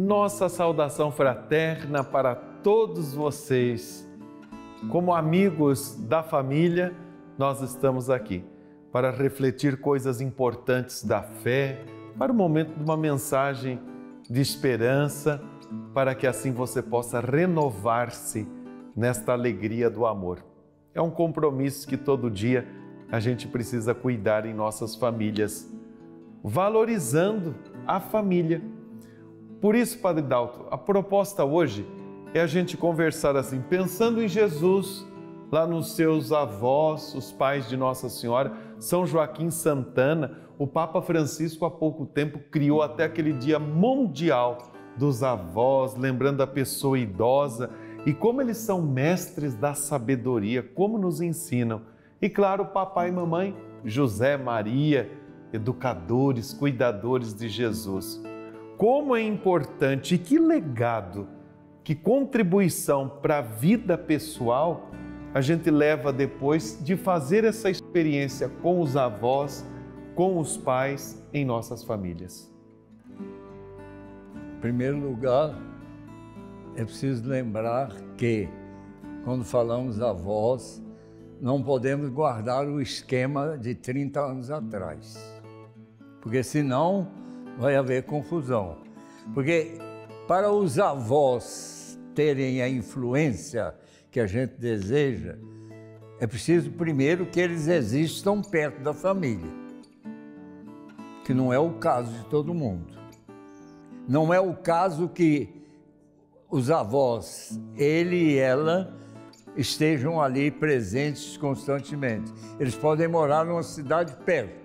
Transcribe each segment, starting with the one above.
nossa saudação fraterna para todos vocês. Como amigos da família, nós estamos aqui para refletir coisas importantes da fé, para o momento de uma mensagem de esperança, para que assim você possa renovar-se nesta alegria do amor. É um compromisso que todo dia a gente precisa cuidar em nossas famílias, valorizando a família. Por isso, Padre Dalto, a proposta hoje é a gente conversar assim, pensando em Jesus, lá nos seus avós, os pais de Nossa Senhora, São Joaquim Santana. O Papa Francisco há pouco tempo criou até aquele dia mundial dos avós, lembrando a pessoa idosa e como eles são mestres da sabedoria, como nos ensinam. E claro, papai e mamãe, José, Maria, educadores, cuidadores de Jesus. Como é importante e que legado, que contribuição para a vida pessoal a gente leva depois de fazer essa experiência com os avós, com os pais em nossas famílias. Em primeiro lugar, é preciso lembrar que, quando falamos avós, não podemos guardar o esquema de 30 anos atrás, porque senão vai haver confusão. Porque para os avós terem a influência que a gente deseja, é preciso primeiro que eles existam perto da família, que não é o caso de todo mundo. Não é o caso que os avós, ele e ela, estejam ali presentes constantemente. Eles podem morar numa cidade perto.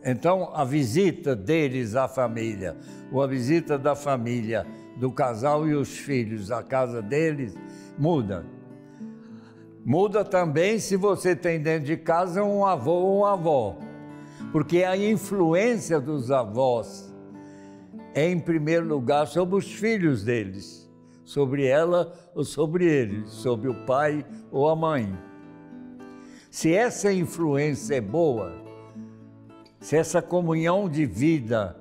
Então, a visita deles à família, ou a visita da família, do casal e os filhos à casa deles, muda. Muda também se você tem dentro de casa um avô ou uma avó, porque a influência dos avós é, em primeiro lugar, sobre os filhos deles, sobre ela ou sobre ele, sobre o pai ou a mãe. Se essa influência é boa, se essa comunhão de vida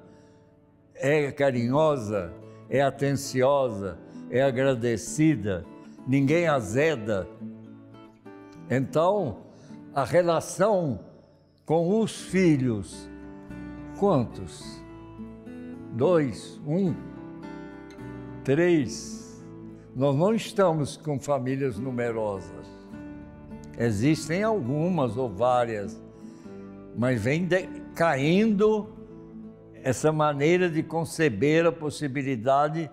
é carinhosa, é atenciosa, é agradecida, ninguém azeda, então a relação com os filhos, quantos? 2, 1, 3. Nós não estamos com famílias numerosas. Existem algumas ou várias, mas vem caindo essa maneira de conceber a possibilidade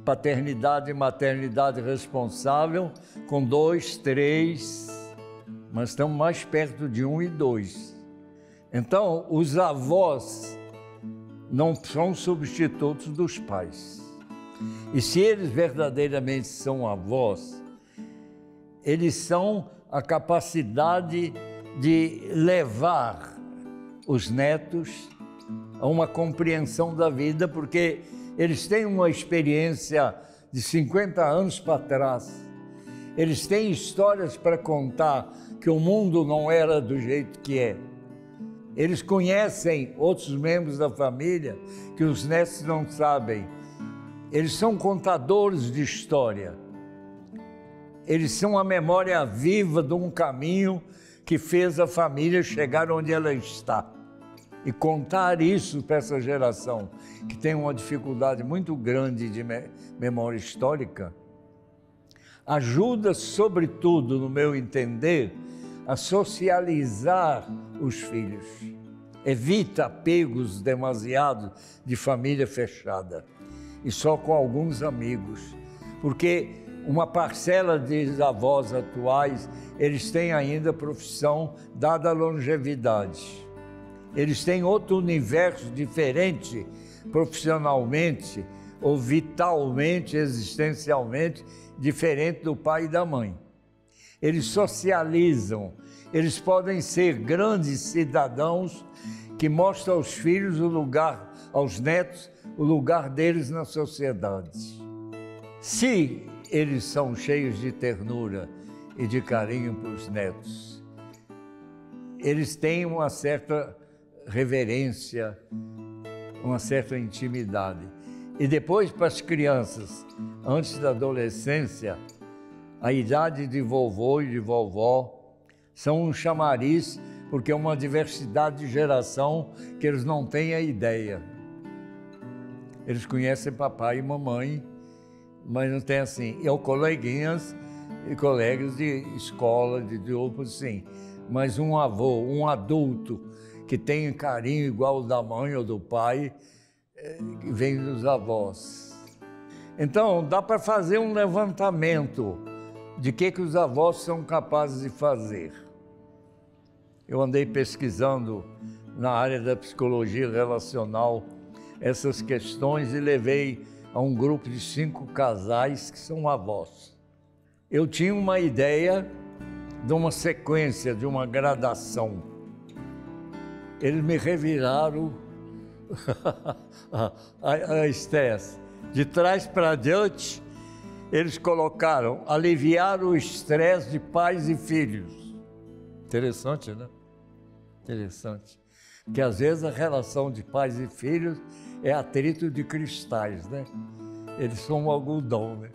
paternidade e maternidade responsável com 2, 3, mas estamos mais perto de 1 e 2. Então, os avós não são substitutos dos pais. E se eles verdadeiramente são avós, eles são a capacidade de levar os netos a uma compreensão da vida, porque eles têm uma experiência de 50 anos para trás. Eles têm histórias para contar que o mundo não era do jeito que é. Eles conhecem outros membros da família que os netos não sabem. Eles são contadores de história. Eles são a memória viva de um caminho que fez a família chegar onde ela está. E contar isso para essa geração, que tem uma dificuldade muito grande de memória histórica, ajuda, sobretudo, no meu entender, a socializar os filhos. Evita apegos demasiados de família fechada e só com alguns amigos, porque uma parcela dos avós atuais, eles têm ainda profissão dada a longevidade. Eles têm outro universo diferente, profissionalmente ou vitalmente, existencialmente, diferente do pai e da mãe. Eles socializam, eles podem ser grandes cidadãos que mostram aos filhos o lugar, aos netos, o lugar deles na sociedade. Se eles são cheios de ternura e de carinho para os netos, eles têm uma certa reverência, uma certa intimidade. E depois para as crianças, antes da adolescência, a idade de vovô e de vovó são um chamariz, porque é uma diversidade de geração que eles não têm a ideia. Eles conhecem papai e mamãe, mas não tem assim, coleguinhas e colegas de escola, de grupo, sim. Mas um avô, um adulto que tem carinho igual o da mãe ou do pai, vem dos avós. Então, dá para fazer um levantamento de que os avós são capazes de fazer. Eu andei pesquisando na área da psicologia relacional essas questões e levei a um grupo de 5 casais que são avós. Eu tinha uma ideia de uma sequência, de uma gradação. Eles me reviraram a estresse. De trás para diante, eles colocaram aliviar o estresse de pais e filhos. Interessante, né? Interessante. Porque às vezes a relação de pais e filhos é atrito de cristais, né? Eles são um algodão, né?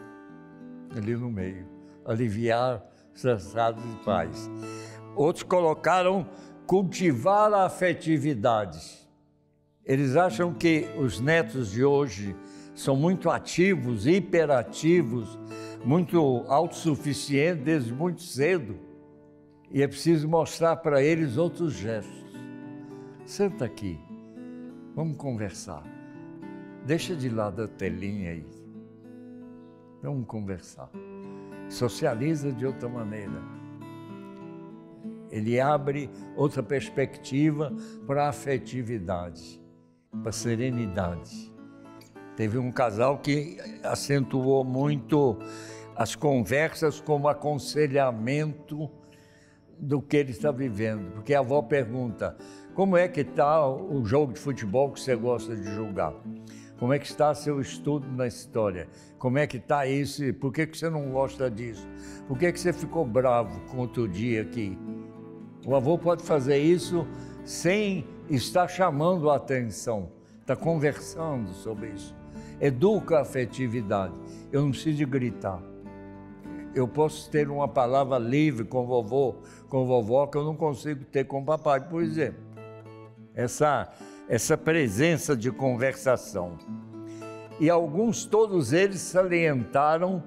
Ali no meio. Aliviar os estressados de pais. Outros colocaram cultivar a afetividade. Eles acham que os netos de hoje são muito ativos, hiperativos, muito autossuficientes desde muito cedo. E é preciso mostrar para eles outros gestos. Senta aqui, vamos conversar. Deixa de lado a telinha aí. Vamos conversar. Socializa de outra maneira. Ele abre outra perspectiva para a afetividade, para a serenidade. Teve um casal que acentuou muito as conversas como aconselhamento do que ele está vivendo. Porque a avó pergunta, como é que está o jogo de futebol que você gosta de jogar? Como é que está seu estudo na história? Como é que está isso? Por que você não gosta disso? Por que você ficou bravo com outro dia aqui? O avô pode fazer isso sem estar chamando a atenção. Está conversando sobre isso. Educa a afetividade. Eu não preciso de gritar. Eu posso ter uma palavra livre com vovô, com vovó, que eu não consigo ter com papai, por exemplo. Essa presença de conversação. E todos eles salientaram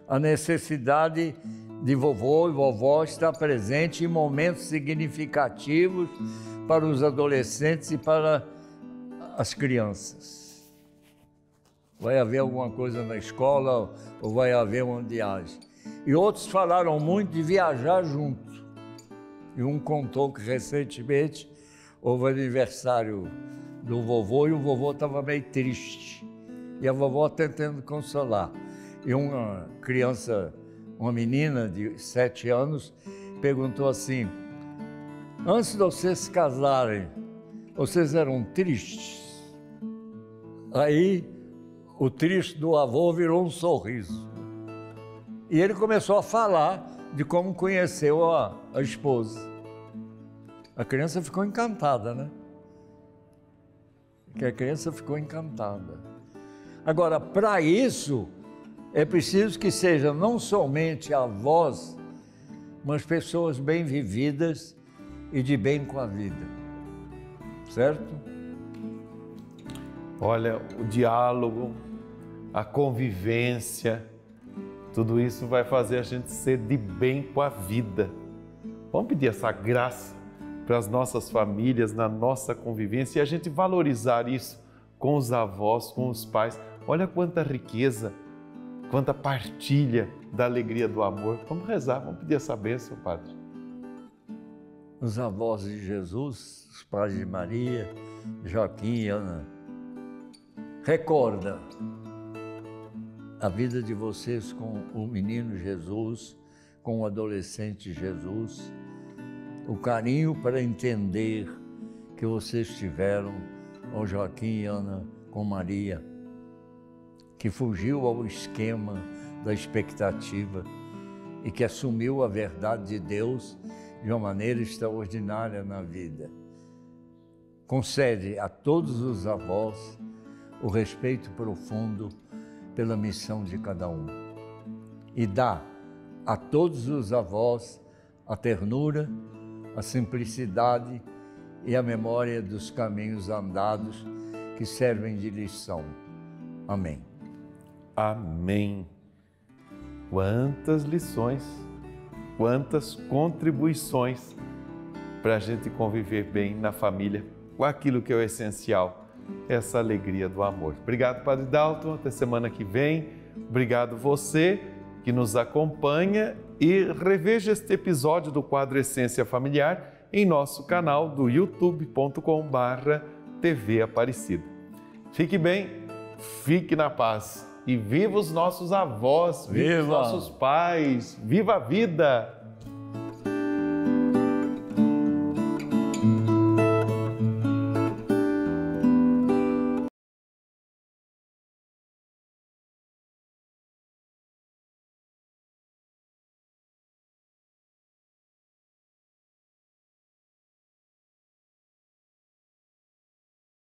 a necessidade de vovô e vovó estar presente em momentos significativos para os adolescentes e para as crianças. Vai haver alguma coisa na escola ou vai haver uma viagem. E outros falaram muito de viajar junto. E um contou que recentemente houve aniversário do vovô e o vovô estava meio triste. E a vovó tentando consolar. E uma criança, uma menina de 7 anos, perguntou assim, antes de vocês se casarem, vocês eram tristes? Aí o triste do avô virou um sorriso. E ele começou a falar de como conheceu a esposa. A criança ficou encantada, né? Porque a criança ficou encantada. Agora, para isso, é preciso que sejam não somente avós, mas pessoas bem vividas e de bem com a vida. Certo? Olha, o diálogo, a convivência, tudo isso vai fazer a gente ser de bem com a vida. Vamos pedir essa graça para as nossas famílias, na nossa convivência, e a gente valorizar isso com os avós, com os pais. Olha quanta riqueza, quanta partilha da alegria do amor. Vamos rezar, vamos pedir essa bênção, Padre. Os avós de Jesus, os pais de Maria, Joaquim e Ana, recorda a vida de vocês com o menino Jesus, com o adolescente Jesus, o carinho para entender que vocês tiveram, o Joaquim e Ana, com Maria, que fugiu ao esquema da expectativa e que assumiu a verdade de Deus de uma maneira extraordinária na vida. Concede a todos os avós o respeito profundo pela missão de cada um. E dá a todos os avós a ternura, a simplicidade e a memória dos caminhos andados que servem de lição. Amém. Amém. Quantas lições, quantas contribuições para a gente conviver bem na família, com aquilo que é o essencial, essa alegria do amor. Obrigado, Padre Dalton, até semana que vem. Obrigado você que nos acompanha e reveja este episódio do quadro Essência Familiar em nosso canal do youtube.com/TV Aparecida. Fique bem, fique na paz e viva os nossos avós, viva os nossos pais, viva a vida!